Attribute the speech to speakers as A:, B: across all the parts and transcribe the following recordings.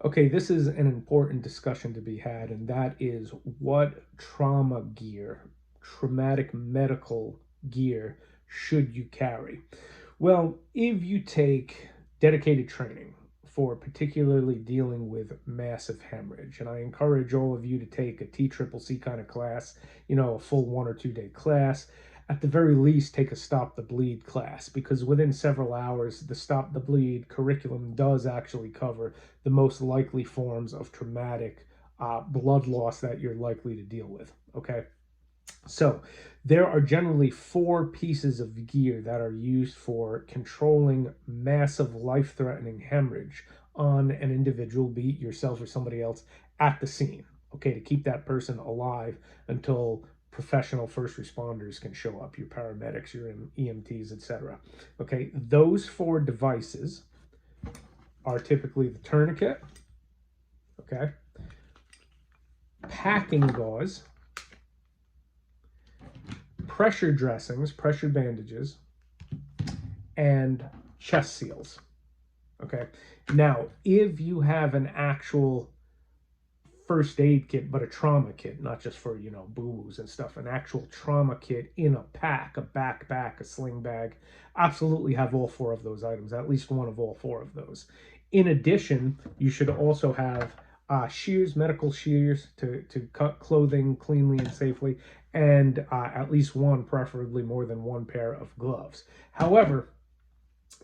A: Okay, this is an important discussion to be had, and that is what trauma gear, traumatic medical gear, should you carry? Well, if you take dedicated training for particularly dealing with massive hemorrhage, and I encourage all of you to take a TCCC kind of class, a full 1 or 2 day class. At the very least, take a Stop the Bleed class because within several hours, the Stop the Bleed curriculum does actually cover the most likely forms of traumatic blood loss that you're likely to deal with. Okay. So, there are generally four pieces of gear that are used for controlling massive life threatening hemorrhage on an individual, be it yourself or somebody else, at the scene. Okay, to keep that person alive until professional first responders can show up, your paramedics, your EMTs, etc. Okay, those four devices are typically the tourniquet, okay, packing gauze, pressure dressings, pressure bandages, and chest seals. Okay. Now, if you have an actual first aid kit, but a trauma kit, not just for, boo boos and stuff, an actual trauma kit in a pack, a backpack, a sling bag, absolutely have all four of those items, at least one of all four of those. In addition, you should also have shears, medical shears to cut clothing cleanly and safely, and at least one, preferably more than one pair of gloves. However,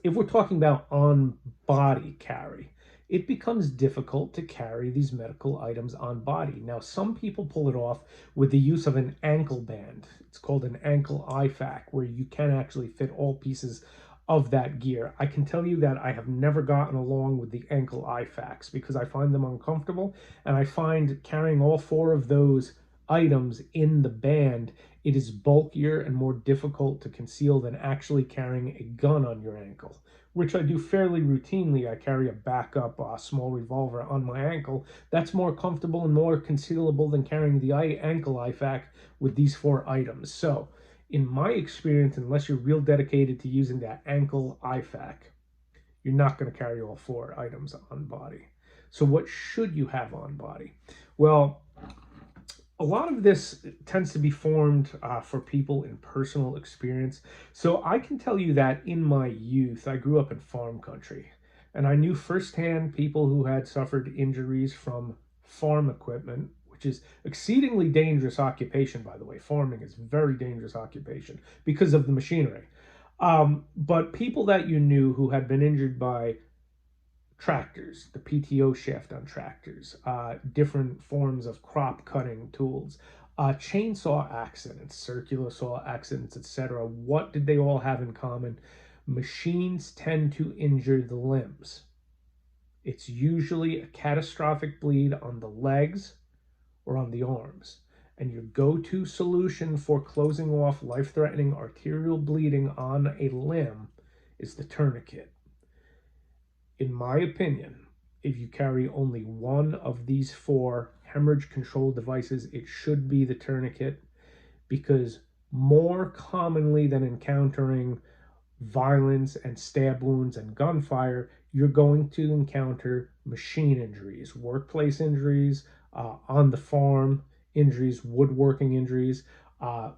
A: if we're talking about on body carry, it becomes difficult to carry these medical items on body. Now, some people pull it off with the use of an ankle band. It's called an ankle IFAK, where you can actually fit all pieces of that gear. I can tell you that I have never gotten along with the ankle IFAKs because I find them uncomfortable, and I find carrying all four of those items in the band, it is bulkier and more difficult to conceal than actually carrying a gun on your ankle, which I do fairly routinely. I carry a backup small revolver on my ankle. That's more comfortable and more concealable than carrying the ankle IFAK with these four items. So, in my experience, unless you're real dedicated to using that ankle IFAK, you're not going to carry all four items on body. So, what should you have on body? Well, a lot of this tends to be formed for people in personal experience. So I can tell you that in my youth, I grew up in farm country, and I knew firsthand people who had suffered injuries from farm equipment, which is exceedingly dangerous occupation, by the way. Farming is a very dangerous occupation because of the machinery. But people that you knew who had been injured by tractors, the PTO shaft on tractors, different forms of crop cutting tools, chainsaw accidents, circular saw accidents, etc. What did they all have in common? Machines tend to injure the limbs. It's usually a catastrophic bleed on the legs or on the arms. And your go to solution for closing off life threatening arterial bleeding on a limb is the tourniquet. In my opinion, if you carry only one of these four hemorrhage control devices, it should be the tourniquet because more commonly than encountering violence and stab wounds and gunfire, you're going to encounter machine injuries, workplace injuries, on the farm injuries, woodworking injuries,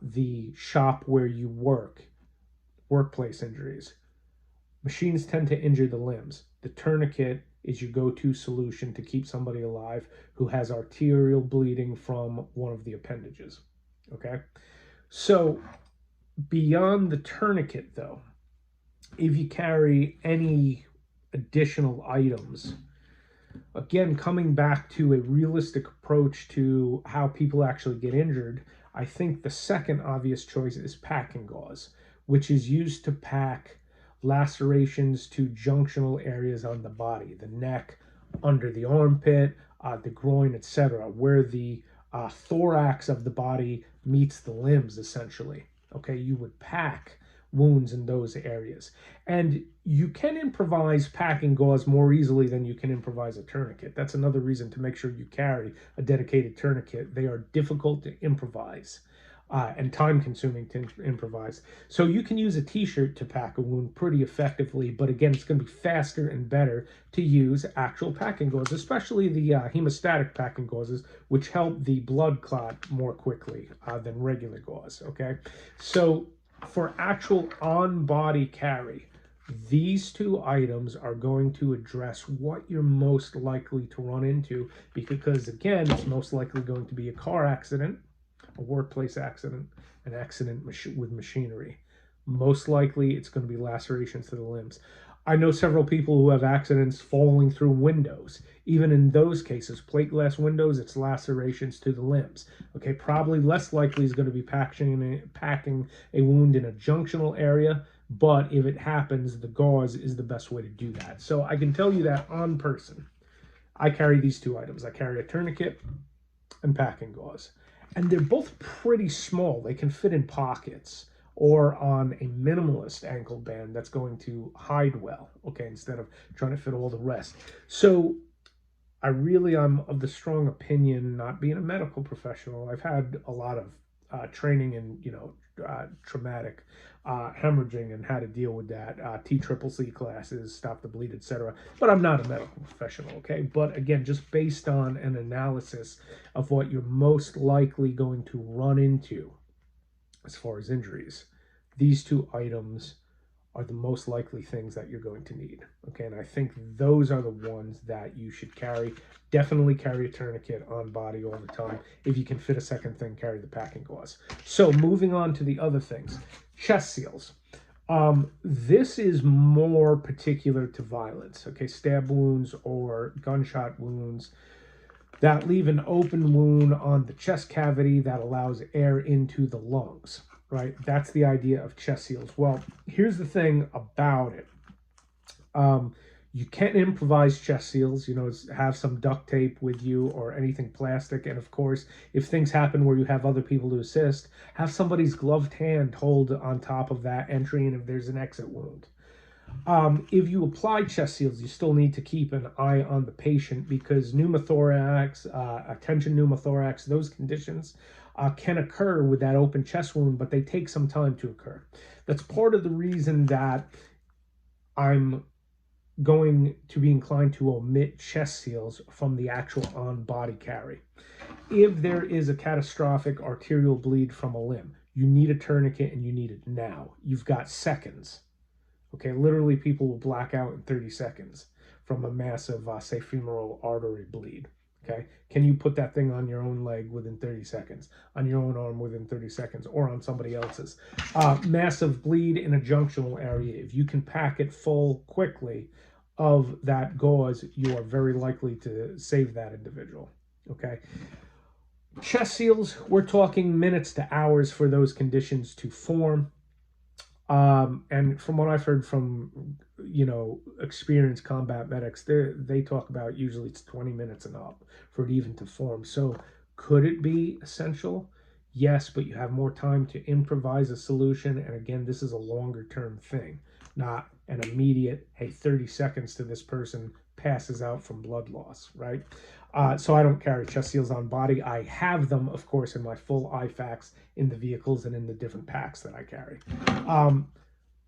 A: the shop where you work, workplace injuries. Machines tend to injure the limbs. The tourniquet is your go to solution to keep somebody alive who has arterial bleeding from one of the appendages. Okay? So, beyond the tourniquet, though, if you carry any additional items, again, coming back to a realistic approach to how people actually get injured, I think the second obvious choice is packing gauze, which is used to pack lacerations to junctional areas on the body, the neck, under the armpit, the groin, etc., where the thorax of the body meets the limbs, essentially. Okay, you would pack wounds in those areas. And you can improvise packing gauze more easily than you can improvise a tourniquet. That's another reason to make sure you carry a dedicated tourniquet. They are difficult to improvise. and time consuming to improvise. So you can use a t-shirt to pack a wound pretty effectively, but again, it's going to be faster and better to use actual packing gauze, especially the hemostatic packing gauzes, which help the blood clot more quickly than regular gauze. Okay, so for actual on-body carry, these two items are going to address what you're most likely to run into, because again, it's most likely going to be a car accident, a workplace accident, an accident with machinery. Most likely, it's going to be lacerations to the limbs. I know several people who have accidents falling through windows. Even in those cases, plate glass windows, it's lacerations to the limbs. Okay, probably less likely is going to be packing a wound in a junctional area, but if it happens, the gauze is the best way to do that. So I can tell you that on person, I carry these two items. I carry a tourniquet and packing gauze. And they're both pretty small. They can fit in pockets or on a minimalist ankle band that's going to hide well, okay, instead of trying to fit all the rest. So I'm of the strong opinion, not being a medical professional, I've had a lot of training in, traumatic hemorrhaging and how to deal with that, TCCC classes, stop the bleed, etc. But I'm not a medical professional, okay? But again, just based on an analysis of what you're most likely going to run into as far as injuries, these two items are the most likely things that you're going to need. Okay, and I think those are the ones that you should carry. Definitely carry a tourniquet on body all the time. If you can fit a second thing, carry the packing gauze. So moving on to the other things. Chest seals. This is more particular to violence. Okay, stab wounds or gunshot wounds that leave an open wound on the chest cavity that allows air into the lungs, right? That's the idea of chest seals. Well, here's the thing about it. You can improvise chest seals, have some duct tape with you or anything plastic. And of course, if things happen where you have other people to assist, have somebody's gloved hand hold on top of that entry and if there's an exit wound. If you apply chest seals, you still need to keep an eye on the patient because pneumothorax, tension pneumothorax, those conditions can occur with that open chest wound, but they take some time to occur. That's part of the reason that I'm going to be inclined to omit chest seals from the actual on-body carry. If there is a catastrophic arterial bleed from a limb, you need a tourniquet and you need it now. You've got seconds. Okay, literally people will black out in 30 seconds from a massive, say, femoral artery bleed. Okay, can you put that thing on your own leg within 30 seconds, on your own arm within 30 seconds, or on somebody else's? Massive bleed in a junctional area. If you can pack it full quickly of that gauze, you are very likely to save that individual. Okay. Chest seals, we're talking minutes to hours for those conditions to form. And from what I've heard from, experienced combat medics, they talk about usually it's 20 minutes and up for it even to form. So could it be essential? Yes, but you have more time to improvise a solution. And again, this is a longer term thing, not an immediate, hey, 30 seconds to this person passes out from blood loss, right? So I don't carry chest seals on body. I have them, of course, in my full IFAKs in the vehicles and in the different packs that I carry.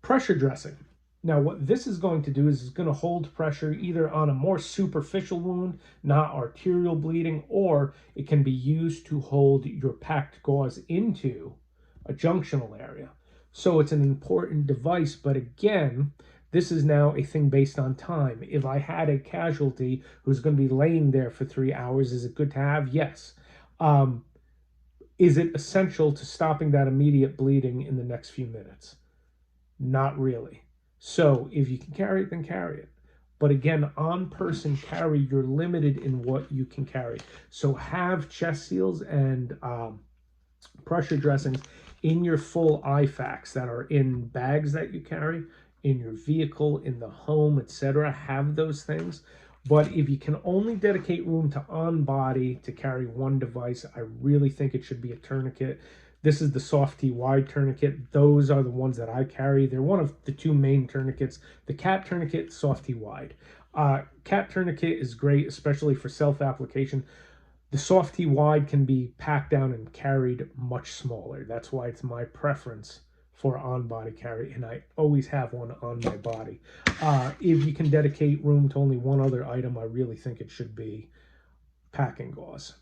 A: Pressure dressing. Now, what this is going to do is it's going to hold pressure either on a more superficial wound, not arterial bleeding, or it can be used to hold your packed gauze into a junctional area. So it's an important device, but again, this is now a thing based on time. If I had a casualty who's going to be laying there for 3 hours, is it good to have? Yes. Is it essential to stopping that immediate bleeding in the next few minutes? Not really. So if you can carry it, then carry it. But again, on person carry, you're limited in what you can carry. So have chest seals and pressure dressings in your full IFAKs that are in bags that you carry, in your vehicle, in the home, etc. Have those things. But if you can only dedicate room to on body to carry one device, I really think it should be a tourniquet. This is the Softy wide tourniquet. Those are the ones that I carry. They're one of the two main tourniquets. The CAT tourniquet, Softy wide. CAT tourniquet is great, especially for self-application. The soft T wide can be packed down and carried much smaller. That's why it's my preference for on-body carry, and I always have one on my body. If you can dedicate room to only one other item, I really think it should be packing gauze.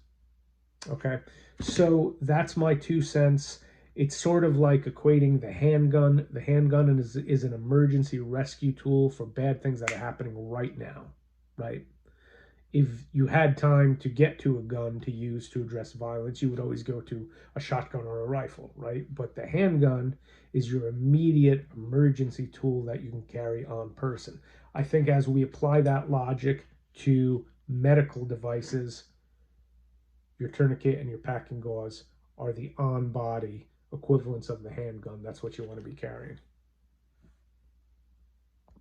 A: Okay, so that's my 2 cents. It's sort of like equating the handgun. The handgun is an emergency rescue tool for bad things that are happening right now, right? If you had time to get to a gun to use to address violence, you would always go to a shotgun or a rifle, right? But the handgun is your immediate emergency tool that you can carry on person. I think as we apply that logic to medical devices, your tourniquet and your packing gauze are the on-body equivalents of the handgun. That's what you want to be carrying.